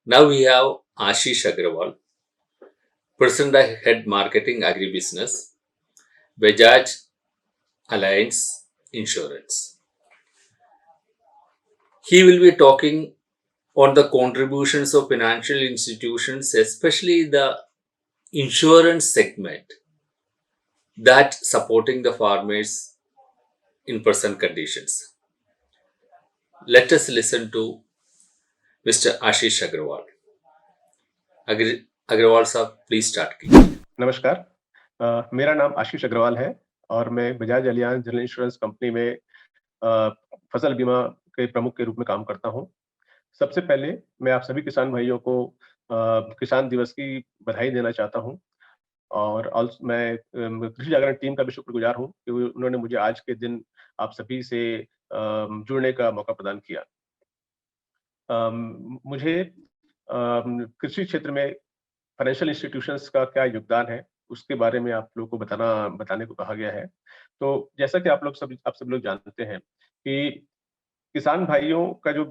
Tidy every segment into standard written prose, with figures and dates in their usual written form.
Now we have Ashish Agrawal, President Head Marketing Agribusiness, Bajaj Alliance Insurance. He will be talking on the contributions of financial institutions, especially the insurance segment, that supporting the farmers in present conditions. Let us listen to Mr. Ashish Agrawal. Agrawal sir, please start. नमस्कार, मेरा नाम आशीष अग्रवाल है और मैं Bajaj Allianz general insurance company में फसल बीमा के प्रमुख के रूप में काम करता हूं। सबसे पहले मैं आप सभी किसान भाइयों को किसान दिवस की बधाई देना चाहता हूं और मैं कृषि जागरण टीम का भी शुक्रगुजार हूं कि उन्होंने मुझे आज के दिन आप सभी से जुड़ने का मौका प्रदान किया। मुझे कृषि क्षेत्र में फाइनेंशियल इंस्टीट्यूशंस का क्या योगदान है, उसके बारे में आप लोगों को बताने को कहा गया है। तो जैसा कि आप सब लोग जानते हैं कि किसान भाइयों का जो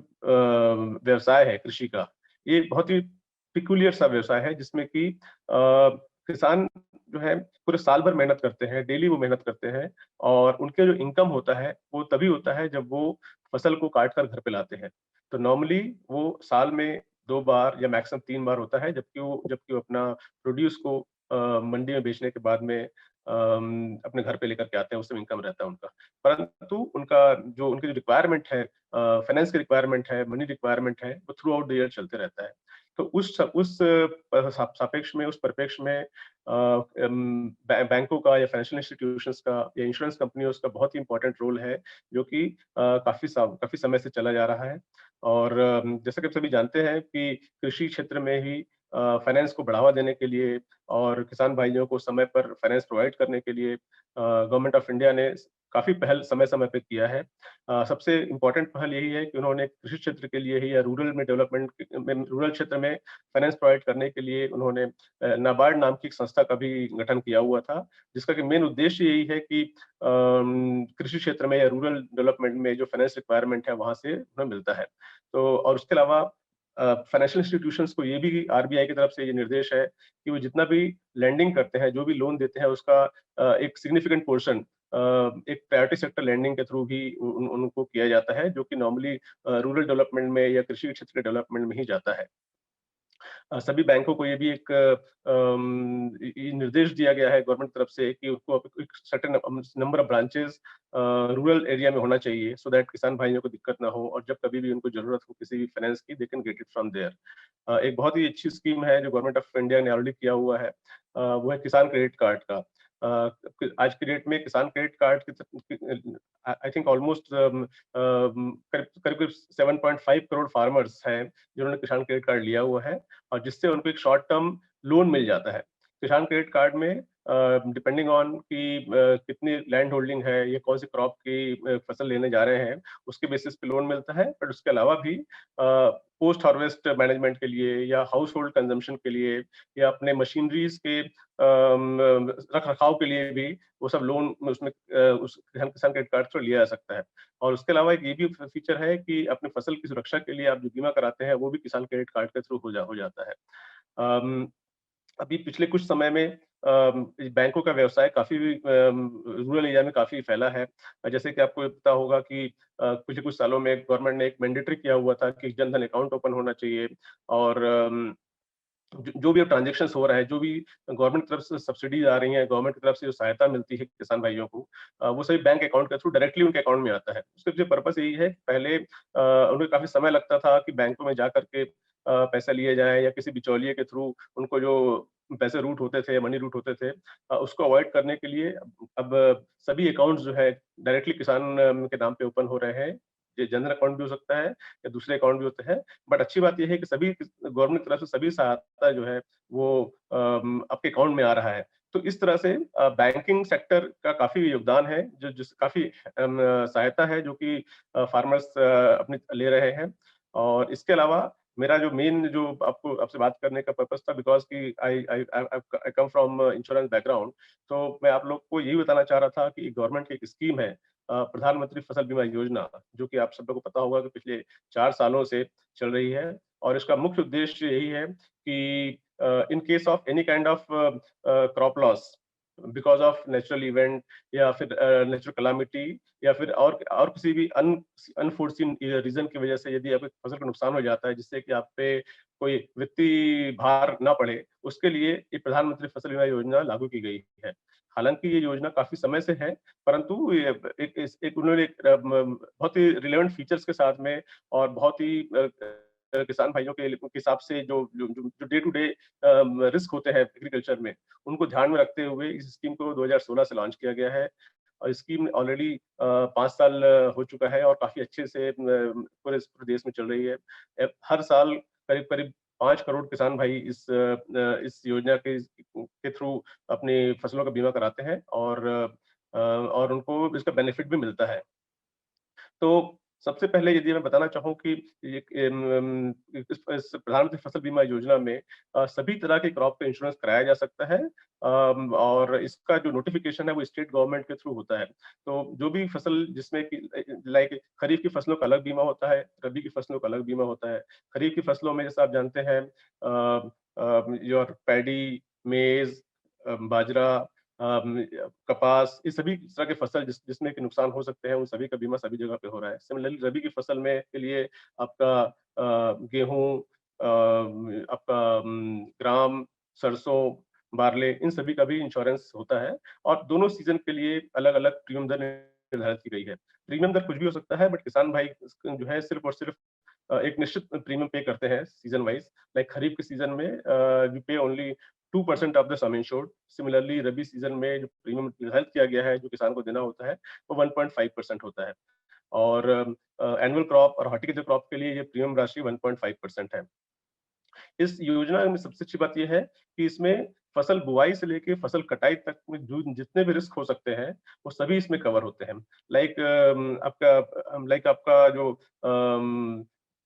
व्यवसाय है कृषि का, ये बहुत ही पिक्यूलियर सा व्यवसाय है जिसमें कि किसान जो है पूरे साल भर मेहनत करते हैं, डेली वो मेहनत करते हैं और उनके जो इनकम होता है, वो तभी होता है जब वो फसल को काट कर घर पे लाते हैं। तो नॉर्मली वो साल में 2 बार या मैक्सिमम 3 बार होता है जबकि वो अपना प्रोड्यूस को मंडी में बेचने के बाद में अपने घर पे लेकर के आते हैं, उससे इनकम रहता है उनका। परंतु उनकी जो रिक्वायरमेंट है, फाइनेंस की रिक्वायरमेंट है, मनी रिक्वायरमेंट है, वो थ्रू आउट द ईयर चलते रहता है। तो सापेक्ष में, उस परिप्रेक्ष्य में बैंकों का या फाइनेंशियल इंस्टीट्यूशंस का या इंश्योरेंस कंपनियों का बहुत ही इंपॉर्टेंट रोल है, जो कि काफी समय से चला जा रहा है। और जैसा कि आप सभी जानते हैं कि कृषि क्षेत्र में ही फाइनेंस को बढ़ावा देने के लिए और किसान भाइयों को समय पर फाइनेंस प्रोवाइड करने के लिए गवर्नमेंट ऑफ इंडिया ने काफी पहल समय-समय पे किया है। सबसे इम्पोर्टेंट पहल यही है कि उन्होंने कृषि क्षेत्र के लिए ही या रूरल क्षेत्र में फाइनेंस प्रोवाइड करने के लिए उन्होंने नाबार्ड नाम की एक संस्था का भी गठन किया हुआ था, जिसका कि मेन उद्देश्य यही है कि कृषि क्षेत्र में या रूरल डेवलपमेंट में जो फाइनेंस रिक्वायरमेंट है, वहाँ से उन्हें मिलता है। तो और उसके अलावा फाइनेंशियल इंस्टीट्यूशंस को ये भी आरबीआई की तरफ से ये निर्देश है कि वो जितना भी लेंडिंग करते हैं, जो भी लोन देते हैं, उसका एक सिग्निफिकेंट पोर्शन एक प्रायोरिटी सेक्टर लेंडिंग के थ्रू भी उनको किया जाता है, जो कि नॉर्मली रूरल डेवलपमेंट में या कृषि क्षेत्र के डेवलपमेंट में ही जाता है। सभी बैंकों को ये भी एक ये निर्देश दिया गया है गवर्नमेंट तरफ से कि उनको एक certain number of branches rural area में होना चाहिए, सो दैट किसान भाइयों को दिक्कत ना हो और जब कभी भी उनको जरूरत हो किसी भी फाइनेंस की, they can get it from there. एक बहुत ही अच्छी स्कीम है जो गवर्नमेंट ऑफ इंडिया ने ऑलरेडी किया हुआ है, वो है किसान क्रेडिट कार्ड का। आज की डेट में किसान credit card I think almost करीब करीब 7.5 करोड़ फार्मर्स हैं जिन्होंने किसान क्रेडिट कार्ड लिया हुआ है और जिससे उनको एक शॉर्ट टर्म लोन मिल जाता है। किसान क्रेडिट कार्ड में डिपेंडिंग ऑन कि कितनी लैंड होल्डिंग है, ये कौन सी क्रॉप की फसल लेने जा रहे हैं, उसके बेसिस पे लोन मिलता है। बट उसके अलावा भी पोस्ट हार्वेस्ट मैनेजमेंट के लिए या हाउस होल्ड कंजम्पशन के लिए या अपने मशीनरीज के रख रखाव के लिए भी वो सब लोन उसमें उस किसान क्रेडिट कार्ड से लिया जा सकता है। और उसके अलावा एक ये भी फीचर है कि अपने फसल की सुरक्षा के लिए आप जो बीमा कराते हैं, वो भी किसान क्रेडिट कार्ड के थ्रू हो जाता है। अभी पिछले कुछ समय में बैंकों का व्यवसाय काफ़ी रूरल एरिया में काफ़ी फैला है। जैसे कि आपको ये पता होगा कि पिछले कुछ सालों में गवर्नमेंट ने एक मैंडेटरी किया हुआ था कि जन धन अकाउंट ओपन होना चाहिए और जो भी अब ट्रांज़ैक्शंस हो रहा है, जो भी गवर्नमेंट की तरफ से सब्सिडीज़ आ रही हैं, गवर्नमेंट की तरफ से जो सहायता मिलती है किसान भाइयों को, वो सभी बैंक अकाउंट के थ्रू डायरेक्टली उनके अकाउंट में आता है। उसका जो पर्पज़ यही है, पहले उन्हें काफ़ी समय लगता था कि बैंकों में जा कर के पैसे लिए जाएँ या किसी बिचौलिए के थ्रू उनको जो पैसे रूट होते थे, मनी रूट होते थे, उसको अवॉइड करने के लिए अब सभी अकाउंट्स जो है डायरेक्टली किसान के नाम पे ओपन हो रहे हैं। ये जनधन अकाउंट भी हो सकता है या दूसरे अकाउंट भी होते हैं। बट अच्छी बात ये है कि सभी गवर्नमेंट की तरफ से सभी सहायता जो है वो आपके अकाउंट में आ रहा है। तो इस तरह से बैंकिंग सेक्टर का काफ़ी योगदान है, जो जिस काफ़ी सहायता है जो कि फार्मर्स अपनी ले रहे हैं। और इसके अलावा मेरा जो मेन जो आपसे बात करने का पर्पज़ था, बिकॉज़ कि आई कम फ्रॉम इंश्योरेंस बैकग्राउंड, तो मैं आप लोग को यही बताना चाह रहा था कि गवर्नमेंट की एक स्कीम है, प्रधानमंत्री फसल बीमा योजना, जो कि आप सब लोगों को पता होगा कि पिछले 4 सालों से चल रही है। और इसका मुख्य उद्देश्य यही है कि in case of any kind of crop loss because of natural event या फिर नेचुरल कैलामिटी या फिर और किसी भी अनफोर्सीन रीज़न की वजह से यदि आपकी फसल का नुकसान हो जाता है, जिससे कि आप पे कोई वित्तीय भार ना पड़े, उसके लिए ये प्रधानमंत्री फसल बीमा योजना लागू की गई है। हालाँकि ये योजना काफ़ी समय से है, परंतु ये एक उन्होंने एक बहुत ही रिलेवेंट फीचर्स के साथ में और बहुत ही किसान भाइयों के हिसाब से जो डे टू डे रिस्क होते हैं एग्रीकल्चर में, उनको ध्यान में रखते हुए इस स्कीम को 2016 से लॉन्च किया गया है। और स्कीम ऑलरेडी 5 साल हो चुका है और काफ़ी अच्छे से पूरे देश में चल रही है। हर साल करीब-करीब 5 करोड़ किसान भाई इस योजना के थ्रू अपनी फसलों का बीमा कराते हैं और उनको इसका बेनिफिट भी मिलता है। तो सबसे पहले यदि मैं बताना चाहूँ कि ये इस प्रधानमंत्री फसल बीमा योजना में सभी तरह के क्रॉप का इंश्योरेंस कराया जा सकता है और इसका जो नोटिफ़िकेशन है वो स्टेट गवर्नमेंट के थ्रू होता है। तो जो भी फसल जिसमें कि लाइक खरीफ की फसलों का अलग बीमा होता है, रबी की फसलों का अलग बीमा होता है। खरीफ की फसलों में जैसा आप जानते हैं योर पैडी, मेज़ बाजरा कपास, ये सभी तरह के फसल जिसमें कि नुकसान हो सकते हैं, उन सभी का बीमा सभी जगह पे हो रहा है। सिमिलरली रबी की फसल में के लिए आपका गेहूँ आपका ग्राम, सरसों, बार्ले इन सभी का भी इंश्योरेंस होता है और दोनों सीज़न के लिए अलग-अलग प्रीमियम दर निर्धारित की गई है। प्रीमियम दर कुछ भी हो सकता है बट किसान भाई जो है सिर्फ़ और सिर्फ़ एक निश्चित प्रीमियम पे करते हैं सीज़न वाइज़। लाइक खरीफ के सीज़न में वी पे only 2% of the some insured. Similarly rabi season में जो प्रीमियम निर्धारित किया गया है, जो किसान को देना होता है, वो 1.5% होता है और एनुअल क्रॉप और हॉर्टिकल्चर क्रॉप के लिए ये प्रीमियम राशि 1.5% है। इस योजना में सबसे अच्छी बात ये है कि इसमें फसल बुआई से लेके फसल कटाई तक में जो जितने भी रिस्क हो सकते हैं, वो सभी इसमें कवर होते हैं। लाइक आपका जो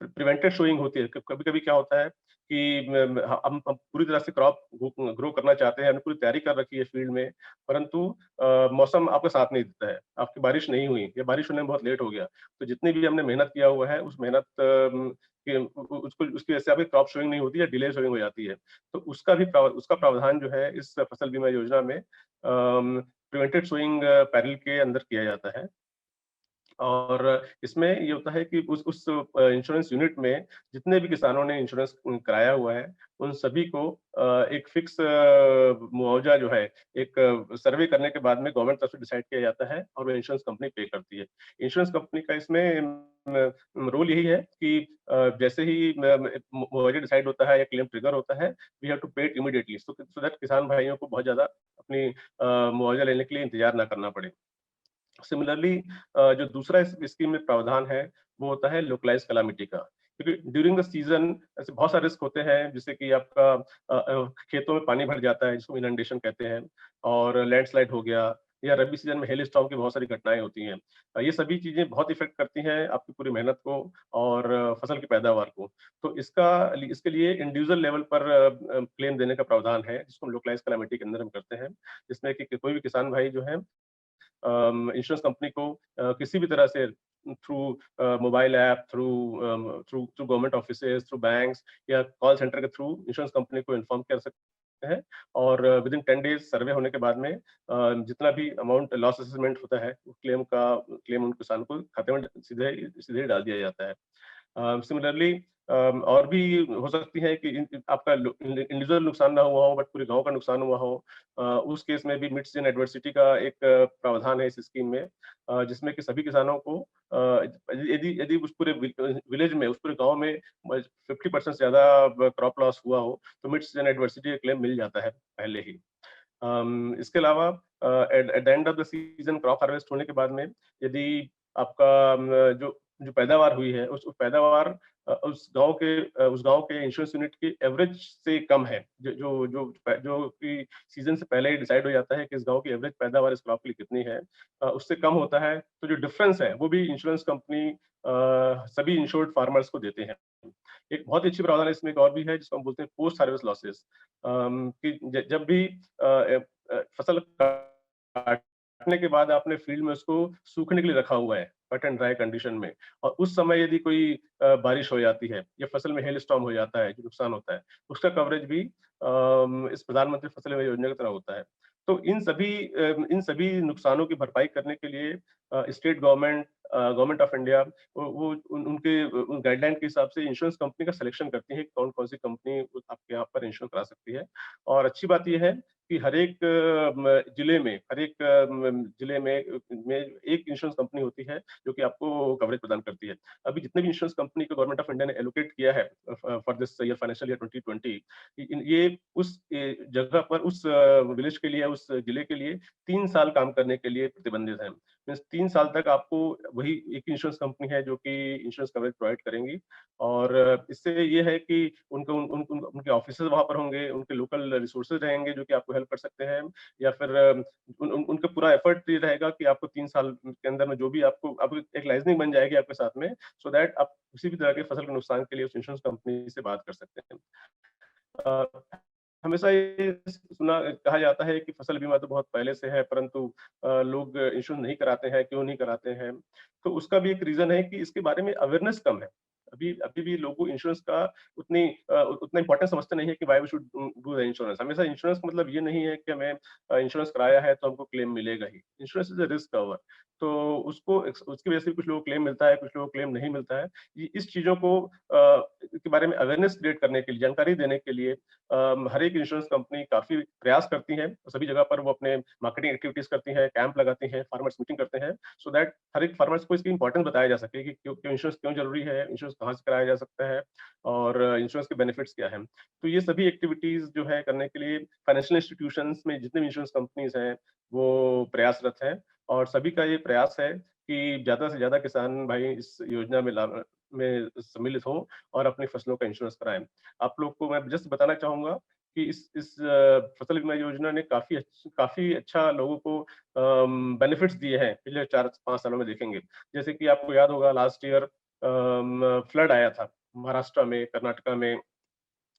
प्रिवेंटेड सोइंग होती है, कभी-कभी क्या होता है कि हम पूरी तरह से क्रॉप ग्रो करना चाहते हैं, हमने पूरी तैयारी कर रखी है फील्ड में, परंतु मौसम आपका साथ नहीं देता है, आपकी बारिश नहीं हुई या बारिश होने में बहुत लेट हो गया। तो जितनी भी हमने मेहनत किया हुआ है, उस मेहनत कि उसको उसकी वजह से आपकी क्रॉप शोइंग नहीं होती है, डिले शोइंग हो जाती है। तो उसका प्रावधान जो है इस फसल बीमा योजना में प्रिवेंटेड सोइंग पैनल के अंदर किया जाता है। और इसमें ये होता है कि उस इंश्योरेंस यूनिट में जितने भी किसानों ने इंश्योरेंस कराया हुआ है, उन सभी को एक फिक्स मुआवजा जो है, एक सर्वे करने के बाद में गवर्नमेंट तरफ से डिसाइड किया जाता है और वो इंश्योरेंस कंपनी पे करती है। इंश्योरेंस कंपनी का इसमें रोल यही है कि जैसे ही मुआवजा डिसाइड होता है या क्लेम ट्रिगर होता है, वी हैव टू पे इट इमीडिएटली सो दैट किसान भाइयों को बहुत ज़्यादा अपनी मुआवजा लेने के लिए इंतज़ार ना करना पड़े। सिमिलरली जो दूसरा इस स्कीम में प्रावधान है, वो होता है लोकलाइज्ड कैलामिटी का। क्योंकि ड्यूरिंग द सीज़न ऐसे बहुत सारे रिस्क होते हैं, जैसे कि आपका खेतों में पानी भर जाता है, जिसको इनंडेशन कहते हैं और लैंडस्लाइड हो गया या रबी सीज़न में हेल स्टॉर्म की बहुत सारी घटनाएँ होती हैं। ये सभी चीज़ें बहुत इफ़ेक्ट करती हैं आपकी पूरी मेहनत को और फसल की पैदावार को। तो इसके लिए इंडिविजुअल लेवल पर क्लेम देने का प्रावधान है, जिसको हम लोकलाइज्ड कैलामिटी के अंदर हम करते हैं। जिसमें कि कोई भी किसान भाई जो है इंश्योरेंस कंपनी को किसी भी तरह से through mobile app, through government offices, through banks या कॉल सेंटर के थ्रू इंश्योरेंस कंपनी को इन्फॉर्म कर सकते हैं और विदिन 10 डेज़ सर्वे होने के बाद में जितना भी अमाउंट लॉस असेसमेंट होता है, क्लेम उन किसान को खाते में सीधे सीधे डाल दिया जाता है। सिमिलरली और भी हो सकती है कि आपका इंडिविजुअल नुकसान ना हुआ हो बट पूरे गाँव का नुकसान हुआ हो। उस केस में भी मिड्स इन एडversity का एक प्रावधान है इस स्कीम में जिसमें कि सभी किसानों को यदि यदि उस पूरे विलेज में, उस पूरे गाँव में 50% से ज़्यादा क्रॉप लॉस हुआ हो, तो मिड्स इन एडversity का क्लेम मिल जाता है पहले ही। इसके अलावा at the end of the season crop harvest होने के बाद में यदि आपका जो जो पैदावार हुई है, उस पैदावार उस गाँव के इंश्योरेंस यूनिट की एवरेज से कम है। जो कि सीज़न से पहले ही डिसाइड हो जाता है कि इस गाँव की एवरेज पैदावार इस क्रॉप के लिए कितनी है। उससे कम होता है, तो जो डिफरेंस है, वो भी इंश्योरेंस कंपनी सभी इंश्योर्ड फार्मर्स को देते हैं। एक बहुत ही अच्छी प्रावधान है इसमें एक और भी है जिसको हम बोलते हैं पोस्ट हार्वेस्ट लॉसेस कि जब भी फसल काट काटने के बाद आपने फील्ड में उसको सूखने के लिए रखा हुआ है, वेट एंड ड्राई कंडीशन में, और उस समय यदि कोई बारिश हो जाती है या फसल में हेल स्टॉर्म हो जाता है, जो नुकसान होता है, उसका कवरेज भी इस प्रधानमंत्री फसल बीमा योजना की तरह होता है। तो इन सभी नुकसानों की भरपाई करने के लिए state government, government of India, वो उनके उन गाइडलाइन के हिसाब से इंश्योरेंस कंपनी का सिलेक्शन करती है कि कौन-कौन सी कंपनी आपके यहाँ पर इंश्योर करा सकती है। और अच्छी बात ये है कि हर एक जिले में एक इंश्योरेंस कंपनी होती है, जो कि आपको कवरेज प्रदान करती है। अभी जितने भी इंश्योरेंस कंपनी को गवर्नमेंट ऑफ इंडिया ने एलोकेट किया है for this year, financial year 2020, ये उस जगह पर, उस विलेज के लिए, उस जिले के लिए 3 साल काम करने के लिए प्रतिबंधित है। मीन्स 3 साल तक आपको वही एक इंश्योरेंस कंपनी है जो कि इंश्योरेंस कवरेज प्रोवाइड करेंगी, और इससे ये है कि उनको उनके ऑफिसेज़ वहाँ पर होंगे, उनके लोकल रिसोर्सेज़ रहेंगे जो कि आपको हेल्प कर सकते हैं, या फिर उनका पूरा एफर्ट ये रहेगा कि आपको 3 साल के अंदर में जो भी आपको एक लाइज़निंग बन जाएगी आपके साथ में, सो दैट आप किसी भी तरह के फसल के नुकसान के लिए उस इंश्योरेंस कंपनी से बात कर सकते हैं। अ, हमेशा ये सुना कहा जाता है कि फसल बीमा तो बहुत पहले से है, परंतु लोग इंश्योरेंस नहीं कराते हैं, क्यों नहीं कराते हैं? तो उसका भी एक रीज़न है कि इसके बारे में अवेयरनेस कम है। अभी भी लोगों को इंश्योरेंस का उतना इम्पोर्टेंस समझते नहीं है कि why we should do the insurance. हमेशा इंश्योरेंस का मतलब ये नहीं है कि हमें इंश्योरेंस कराया है तो हमको क्लेम मिलेगा ही। Insurance is a risk cover. तो उसकी वजह से कुछ लोगों को क्लेम मिलता है, कुछ लोगों को क्लेम नहीं मिलता है। इस चीज़ों को के बारे में अवेयरनेस क्रिएट करने के लिए, जानकारी देने के लिए हर एक इंश्योरेंस कंपनी काफ़ी प्रयास करती है। सभी जगह पर वो अपने मार्केटिंग एक्टिविटीज़ करती हैं, कैंप लगाती हैं, फार्मर्स मीटिंग करते हैं, सो दैट हर एक फार्मर्स को इसकी इम्पोर्टेंस बताया जा सके कि इंश्योरेंस क्यों ज़रूरी है, इंश्योरेंस कहाँ से कराया जा सकता है, और इंश्योरेंस के बेनिफिट्स क्या हैं। तो ये सभी एक्टिविटीज़ जो है करने के लिए फाइनेंशियल इंस्टीट्यूशंस में जितने भी इंश्योरेंस कंपनीज़ हैं, वो प्रयासरत हैं, और सभी का ये प्रयास है कि ज़्यादा से ज़्यादा किसान भाई इस योजना में सम्मिलित हों और अपनी फसलों का इंश्योरेंस कराएँ। आप लोग को मैं जस्ट बताना चाहूँगा कि इस फसल बीमा योजना ने काफ़ी अच्छा लोगों को बेनिफिट्स दिए हैं, पिछले 4-5 सालों में देखेंगे। जैसे कि आपको याद होगा लास्ट ईयर फ्लड आया था महाराष्ट्र में, कर्नाटका में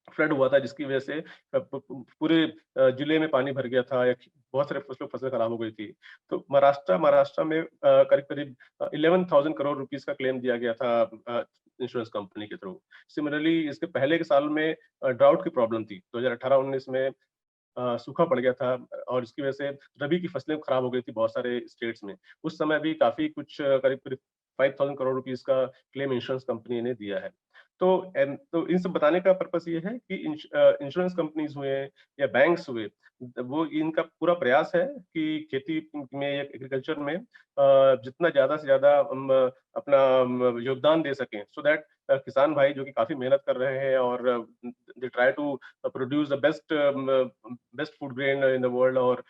फ्लड हुआ था, जिसकी वजह से पूरे जिले में पानी भर गया था, या बहुत सारे फसल खराब हो गई थी। तो महाराष्ट्र में करीब-करीब 11,000 करोड़ रुपीस का क्लेम दिया गया था इंश्योरेंस कंपनी के थ्रू। सिमिलरली इसके पहले के साल में ड्राउट की प्रॉब्लम थी। 2018-19 में सूखा पड़ गया था, और इसकी वजह से रबी की फसलें खराब हो गई थी बहुत सारे स्टेट्स में। उस समय भी काफ़ी कुछ करीब-करीब 5,000 करोड़ रुपीस का क्लेम इंश्योरेंस कंपनी ने दिया है। तो इन सब बताने का पर्पस ये है कि इंश्योरेंस कंपनीज़ हुए या बैंक्स हुए, वो इनका पूरा प्रयास है कि खेती में या एग्रीकल्चर में जितना ज़्यादा से ज़्यादा हम अपना योगदान दे सकें, सो दैट किसान भाई जो कि काफ़ी मेहनत कर रहे हैं, और they try to produce the best food grain in the world, और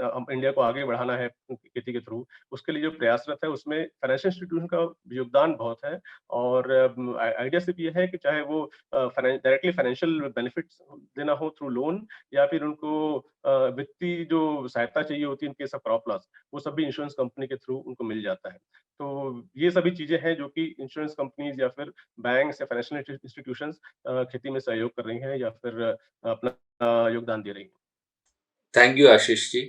हम इंडिया को आगे बढ़ाना है खेती के थ्रू। उसके लिए जो प्रयासरत है, उसमें फाइनेंशियल इंस्टीट्यूशन का योगदान बहुत है, और आइडिया सिर्फ ये है कि चाहे वो डायरेक्टली फाइनेंशियल बेनिफिट्स देना हो थ्रू लोन, या फिर उनको वित्तीय जो सहायता चाहिए होती है in case of crop loss, वो सब भी इंश्योरेंस कंपनी के थ्रू उनको मिल जाता है। तो ये सभी चीज़ें हैं जो कि इंश्योरेंस कंपनीज़ या फिर बैंक्स या फाइनेंशियल इंस्टीट्यूशंस खेती में सहयोग कर रही हैं, या फिर अपना योगदान दे रही हैं। Thank you, Ashish ji.